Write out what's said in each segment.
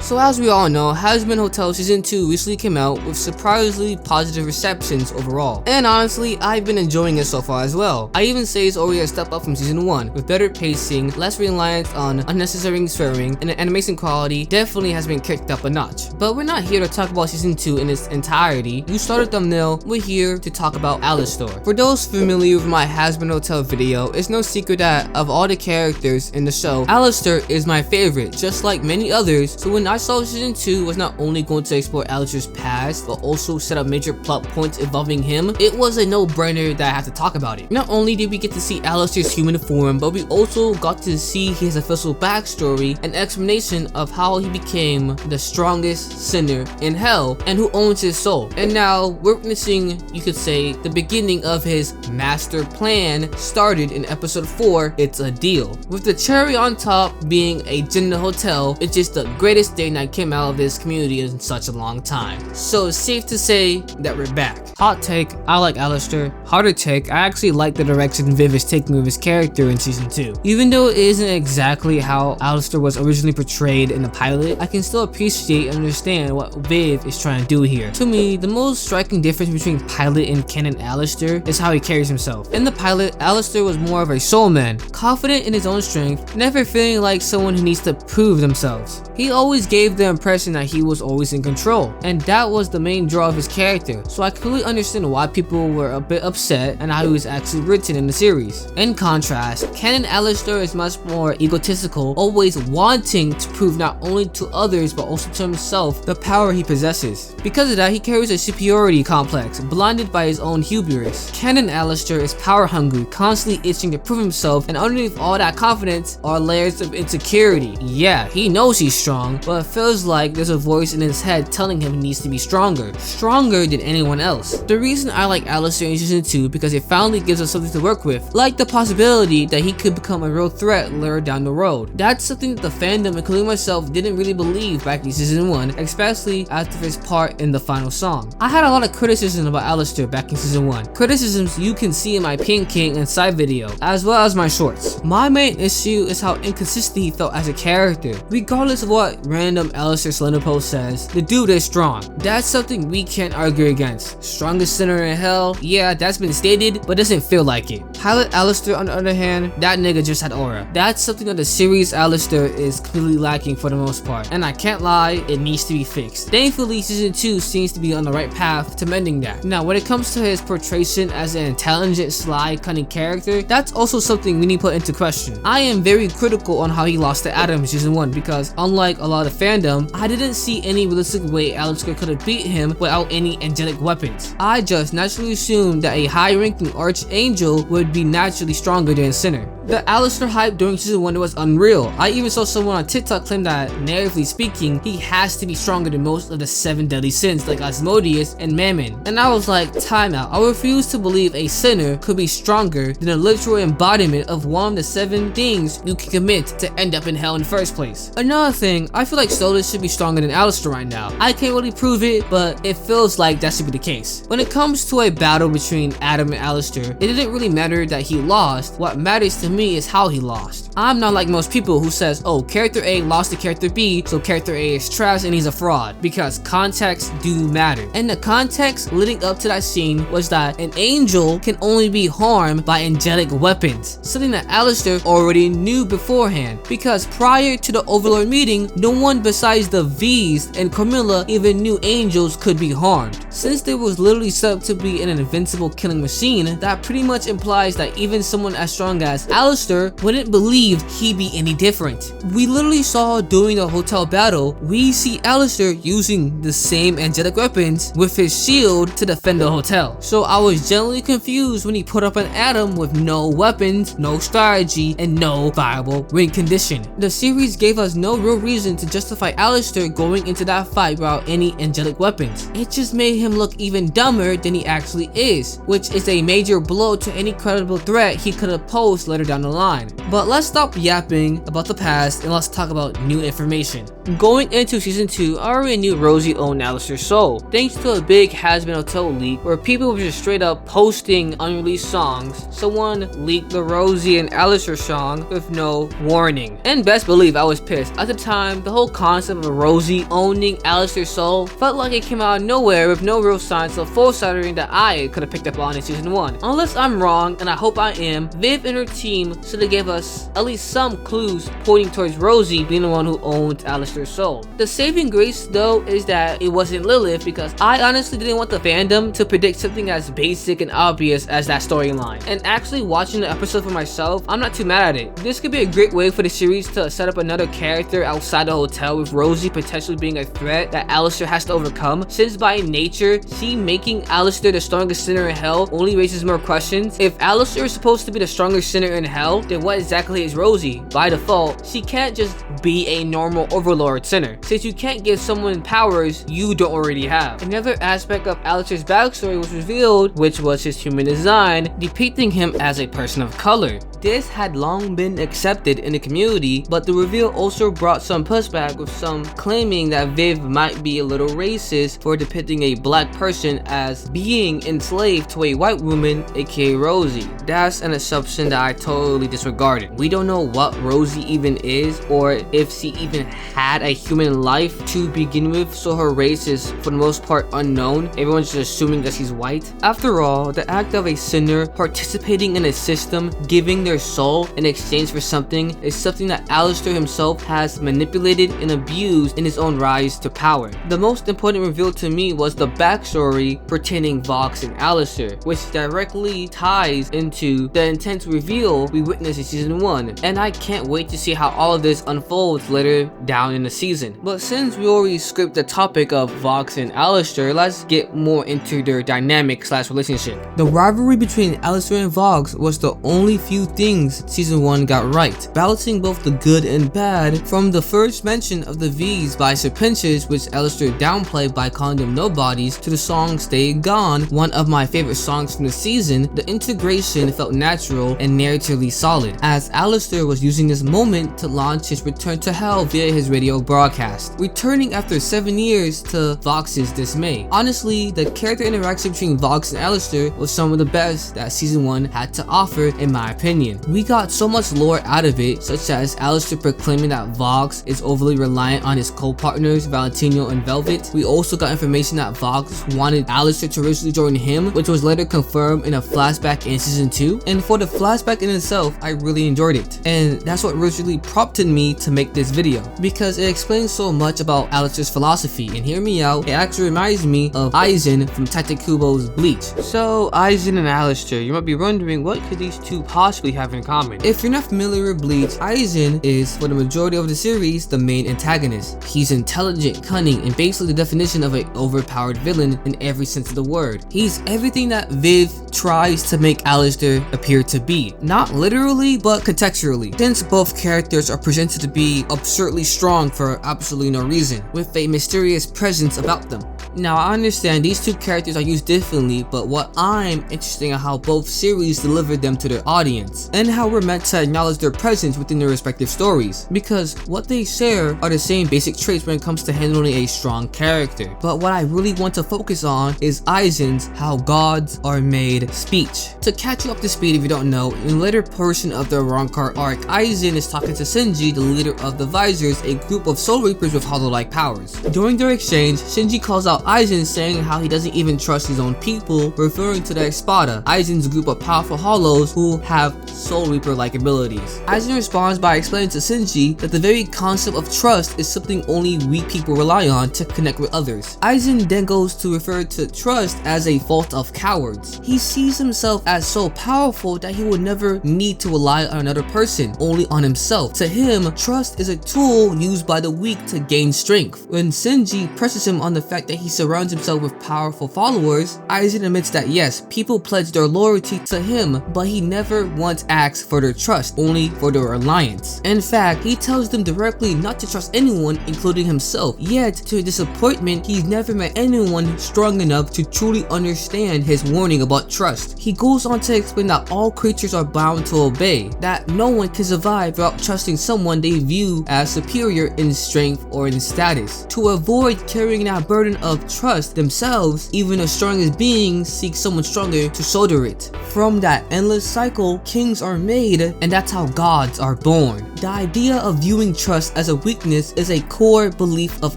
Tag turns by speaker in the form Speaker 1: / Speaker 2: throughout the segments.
Speaker 1: So as we all know, Hazbin Hotel Season 2 recently came out with surprisingly positive receptions overall. And honestly, I've been enjoying it so far as well. I even say it's already a step up from Season 1, with better pacing, less reliance on unnecessary swearing, and the animation quality definitely has been kicked up a notch. But we're not here to talk about Season 2 in its entirety. You saw the thumbnail, we're here to talk about Alastor. For those familiar with my Hazbin Hotel video, it's no secret that of all the characters in the show, Alastor is my favorite, just like many others. So when I saw Season 2 was not only going to explore Alastor's past, but also set up major plot points involving him, it was a no-brainer that I had to talk about it. Not only did we get to see Alastor's human form, but we also got to see his official backstory and explanation of how he became the strongest sinner in hell and who owns his soul. And now we're witnessing, you could say, the beginning of his master plan started in episode 4, It's a Deal. With the cherry on top being a Jinna Hotel, it's just the greatest thing that came out of this community in such a long time. So it's safe to say that we're back. Hot take, I like Alastor. Harder take, I actually like the direction Viv is taking with his character in Season 2. Even though it isn't exactly how Alastor was originally portrayed in the pilot, I can still appreciate and understand what Viv is trying to do here. To me, the most striking difference between pilot and canon Alastor is how he carries himself. In the pilot, Alastor was more of a soul man, confident in his own strength, never feeling like someone who needs to prove themselves. He always gave the impression that he was always in control, and that was the main draw of his character, so I clearly understand why people were a bit upset and how he was actually written in the series. In contrast, canon Alastor is much more egotistical, always wanting to prove not only to others but also to himself the power he possesses. Because of that, he carries a superiority complex, blinded by his own hubris. Canon Alastor is power hungry, constantly itching to prove himself, and underneath all that confidence are layers of insecurity. Yeah, he knows he's strong, but it feels like there's a voice in his head telling him he needs to be stronger than anyone else. The reason I like Alastor in Season 2 because it finally gives us something to work with, like the possibility that he could become a real threat later down the road. That's something that the fandom, including myself, didn't really believe back in Season 1, especially after his part in the final song. I had a lot of criticism about Alastor back in Season 1, criticisms you can see in my Pink King and side video, as well as my shorts. My main issue is how inconsistent he felt as a character. Regardless of what random Alastor Slender post says, the dude is strong. That's something we can't argue against. Strongest sinner in hell, yeah, that's been stated, but doesn't feel like it. Pilot Alastor, on the other hand, that nigga just had aura. That's something that the series Alastor is clearly lacking for the most part, and I can't lie, it needs to be fixed. Thankfully, Season 2 seems to be on the right path to mending that. Now, when it comes to his portrayal as an intelligent, sly, cunning character, that's also something we need to put into question. I am very critical on how he lost to Adam in Season 1 because, unlike a lot of fandom, I didn't see any realistic way Alastor could have beat him without any angelic weapons. I just naturally assumed that a high-ranking archangel would be naturally stronger than a sinner. The Alastor hype during Season 1 was unreal. I even saw someone on TikTok claim that, narratively speaking, he has to be stronger than most of the 7 deadly sins like Asmodeus and Mammon. And I was like, time out. I refuse to believe a sinner could be stronger than a literal embodiment of one of the 7 things you can commit to end up in hell in the first place. Another thing, I feel like Solus should be stronger than Alastor right now. I can't really prove it, but it feels like that should be the case. When it comes to a battle between Adam and Alastor, it didn't really matter that he lost. What matters to me is how he lost. I'm not like most people who says, oh, character A lost to character B, so character A is trash and he's a fraud, because context do matter. And the context leading up to that scene was that an angel can only be harmed by angelic weapons, something that Alastor already knew beforehand, because prior to the Overlord meeting, no one besides the V's and Carmilla even knew angels could be harmed. Since there was literally set up to be an invincible killing machine, that pretty much implies that even someone as strong as Alastor wouldn't believe he'd be any different. We literally saw during the hotel battle, we see Alastor using the same angelic weapons with his shield to defend the hotel. So I was genuinely confused when he put up an Adam with no weapons, no strategy, and no viable win condition. The series gave us no real reason to justify Alastor going into that fight without any angelic weapons. It just made him look even dumber than he actually is, which is a major blow to any credible threat he could have posed later down the line. But let's stop yapping about the past and let's talk about new information. Going into season 2, I already knew Rosie owned Alastor's soul, thanks to a big Hazbin Hotel leak where people were just straight up posting unreleased songs. Someone leaked the Rosie and Alastor song with no warning. And best believe I was pissed. At the time, the whole concept of Rosie owning Alastor's soul felt like it came out of nowhere with no real signs of foreshadowing that I could have picked up on in season 1. Unless I'm wrong, and I hope I am, Viv and her team should have gave us at least some clues pointing towards Rosie being the one who owned Alastor's soul. The saving grace though is that it wasn't Lilith, because I honestly didn't want the fandom to predict something as basic and obvious as that storyline. And actually watching the episode for myself, I'm not too mad at it. This could be a great way for the series to set up another character outside the hotel, with Rosie potentially being a threat that Alastor has to overcome, since by nature, she making Alastor the strongest sinner in hell only raises more questions. If Alastor is supposed to be the strongest sinner in hell, then what exactly is Rosie? By default, she can't just be a normal overlord sinner, since you can't give someone powers you don't already have. Another aspect of Alastor's backstory was revealed, which was his human design, depicting him as a person of color. This had long been accepted in the community, but the reveal also brought some pushback, with some claiming that Viv might be a little racist for depicting a black person as being enslaved to a white woman, aka Rosie. That's an assumption that I totally disregarded. We don't know what Rosie even is, or if she even had a human life to begin with, so her race is for the most part unknown. Everyone's just assuming that she's white. After all, the act of a sinner participating in a system, giving their soul in exchange for something, is something that Alastor himself has manipulated and abused in his own rise to power. The most important reveal to me was the backstory pertaining Vox and Alastor, which directly ties into the intense reveal we witnessed in season 1, and I can't wait to see how all of this unfolds later down in the season. But since we already scraped the topic of Vox and Alastor, let's get more into their dynamic / relationship. The rivalry between Alastor and Vox was the only few things season 1 got right, balancing both the good and bad, from the first mention of the V's by Sir Pinches, which Alastor downplayed by calling them nobodies, to the song Stay Gone, one of my favorite songs from the season. The integration felt natural and narratively solid, as Alastor was using this moment to launch his return to hell via his radio broadcast, returning after 7 years to Vox's dismay. Honestly, the character interaction between Vox and Alastor was some of the best that season 1 had to offer, in my opinion. We got so much lore out of it, such as Alastor proclaiming that Vox is overly reliant on his co-partners Valentino and Velvet. We also got information that Vox wanted Alastor to originally join him, which was later confirmed in a flashback in season 2. And for the flashback in itself, I really enjoyed it, and that's what originally prompted me to make this video, because it explains so much about Alastor's philosophy. And hear me out, it actually reminds me of Aizen from Tite Kubo's Bleach. So Aizen and Alastor, you might be wondering, what could these two possibly have in common? If you're not familiar with Bleach, Aizen is, for the majority of the series, the main antagonist. He's intelligent, cunning, and basically the definition of an overpowered villain in every sense of the word. He's everything that Viv tries to make Alastor appear to be. Not literally, but contextually, since both characters are presented to be absurdly strong for absolutely no reason, with a mysterious presence about them. Now, I understand these two characters are used differently, but what I'm interested in how both series delivered them to their audience, and how we're meant to acknowledge their presence within their respective stories, because what they share are the same basic traits when it comes to handling a strong character. But what I really want to focus on is Aizen's "how gods are made" speech. To catch you up to speed if you don't know, in the later portion of the Rancor arc, Aizen is talking to Shinji, the leader of the Visors, a group of Soul Reapers with hollow-like powers. During their exchange, Shinji calls out Aizen, saying how he doesn't even trust his own people, referring to the Espada, Aizen's group of powerful hollows who have Soul Reaper-like abilities. Aizen responds by explaining to Shinji that the very concept of trust is something only weak people rely on to connect with others. Aizen then goes to refer to trust as a fault of cowards. He sees himself as so powerful that he would never need to rely on another person, only on himself. To him, trust is a tool used by the weak to gain strength. When Shinji presses him on the fact that he surrounds himself with powerful followers, Aizen admits that yes, people pledge their loyalty to him, but he never once asks for their trust, only for their alliance. In fact, he tells them directly not to trust anyone, including himself. Yet, to his disappointment, he's never met anyone strong enough to truly understand his warning about trust. He goes on to explain that all creatures are bound to obey, that no one can survive without trusting someone they view as superior in strength or in status. To avoid carrying that burden of trust themselves, even the strongest beings seek someone stronger to shoulder it. From that endless cycle, kings are made, and that's how gods are born. The idea of viewing trust as a weakness is a core belief of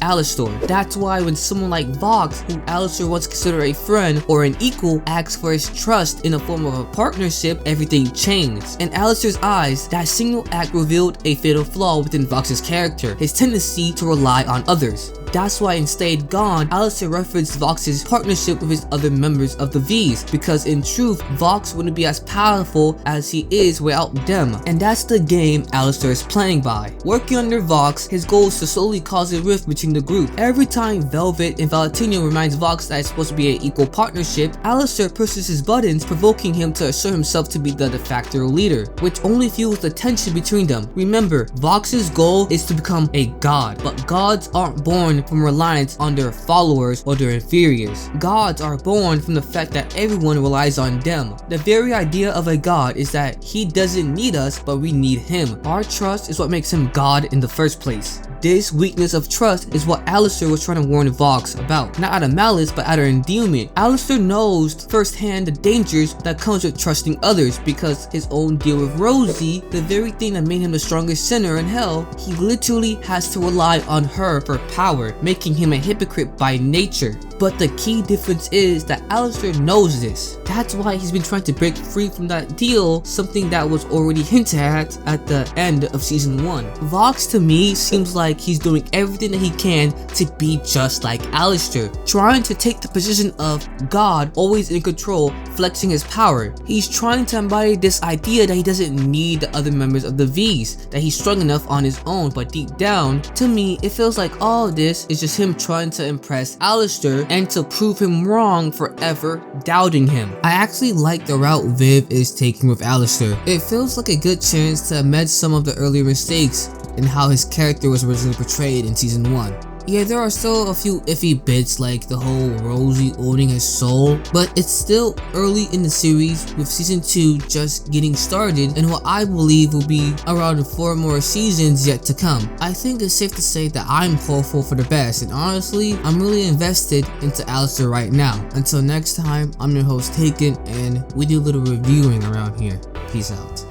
Speaker 1: Alastor. That's why when someone like Vox, who Alastor once considered a friend or an equal, asks for his trust in the form of a partnership, everything changed. In Alastor's eyes, that single act revealed a fatal flaw within Vox's character, his tendency to rely on others. That's why in Stayed Gone, Alastor referenced Vox's partnership with his other members of the Vs, because in truth, Vox wouldn't be as powerful as he is without them. And that's the game Alastor is playing by. Working under Vox, his goal is to slowly cause a rift between the group. Every time Velvet and Valentino reminds Vox that it's supposed to be an equal partnership, Alastor pushes his buttons, provoking him to assert himself to be the de facto leader, which only fuels the tension between them. Remember, Vox's goal is to become a god, but gods aren't born from reliance on their followers or their inferiors. Gods are born from the fact that everyone relies on them. The very idea of a god is that he doesn't need us, but we need him. Our trust is what makes him God in the first place. This weakness of trust is what Alastor was trying to warn Vox about, not out of malice but out of endearment. Alastor knows firsthand the dangers that comes with trusting others, because his own deal with Rosie, the very thing that made him the strongest sinner in hell, he literally has to rely on her for power, making him a hypocrite by nature. But the key difference is that Alastor knows this. That's why he's been trying to break free from that deal, something that was already hinted at the end of season 1. Vox to me seems like he's doing everything that he can to be just like Alastor, trying to take the position of God, always in control, flexing his power. He's trying to embody this idea that he doesn't need the other members of the Vs, that he's strong enough on his own, but deep down, to me, it feels like all this is just him trying to impress Alastor and to prove him wrong for ever doubting him. I actually like the route Viv is taking with Alastor. It feels like a good chance to amend some of the earlier mistakes in how his character was originally portrayed in season 1. Yeah, there are still a few iffy bits like the whole Rosie owning his soul, but it's still early in the series with season 2 just getting started and what I believe will be around 4 more seasons yet to come. I think it's safe to say that I'm hopeful for the best, and honestly, I'm really invested into Alastor right now. Until next time, I'm your host Taken, and we do a little reviewing around here. Peace out.